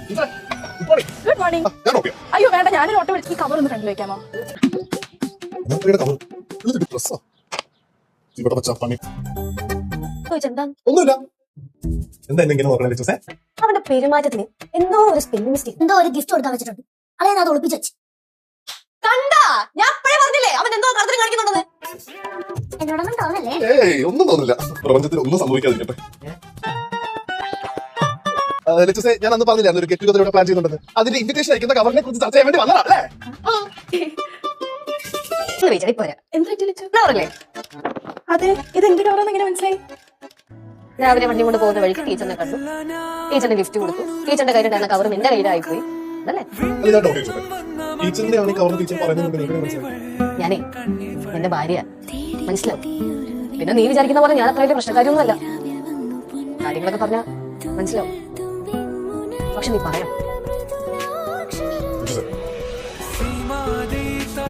Good morning. അയ്യോ വേണ്ട, ഞാനൊരു ഓട്ടോ വിളിച്ച് ഈ കവർ ഒന്ന് ഫ്രണ്ടിൽ വെക്കാമോ? ഒന്നുമില്ല. എന്താ ഇങ്ങനെ നോക്കണേ ലിച്ചൂസേ? അവന്റെ പെരുമാറ്റത്തിന് എന്തോ ഒരു സ്പെല്ലിംഗ് മിസ്റ്റേക്ക്, എന്തോ ഒരു ഗിഫ്റ്റ് കൊടുക്കാൻ വെച്ചിട്ടുണ്ട്. അളയാൻ അത് ഒളിപ്പിച്ചു വെച്ച്. കണ്ടാ, ഞാൻ അപ്പഴേ പറഞ്ഞില്ലേ അവൻ എന്തോ കടത്തിന് കാണിക്കുന്നുണ്ടെന്ന്. എന്നോടൊന്നും തോന്നല്ലേ? ഏയ് ഒന്നും തോന്നില്ല. പ്രപഞ്ചത്തിൽ ഒന്നും സംഭവിക്കാതിരിക്കട്ടെ. ലിച്ചൂസേ, ഞാൻ അന്ന് പറഞ്ഞില്ല ഒരു ഗെറ്റ് ടുഗദർ പ്ലാൻ ചെയ്യുന്നുണ്ടെന്ന്. അതിന്റെ ഇൻവിറ്റേഷൻ അയക്കുന്ന കവറിനെ കുറിച്ച് ചർച്ച ചെയ്യാൻ വേണ്ടി വന്നതല്ലേ? അതെ, ഇത് എന്ത് കവറാന്ന് എങ്ങനെ മനസ്സിലായി? രാവിലെ വണ്ടി കൊണ്ട് പോകുന്ന വഴിക്ക് ടീച്ചറിനെ കണ്ടു. ടീച്ചറിന് ഗിഫ്റ്റ് കൊടുത്തു. ടീച്ചറിന്റെ കയ്യിലുണ്ടായിരുന്ന കവർ നിന്റെ കയ്യിലായിപ്പോയി. അതല്ലേ? ഞാനേ എന്റെ ഭാര്യ, മനസ്സിലാവും. പിന്നെ നീ വിചാരിക്കുന്ന പോലെ ഞാൻ അത്ര വലിയ പ്രശ്നക്കാരിയൊന്നുമല്ല. കാര്യങ്ങളൊക്കെ പറഞ്ഞാ മനസ്സിലാവും. പക്ഷെ നീ പറയാം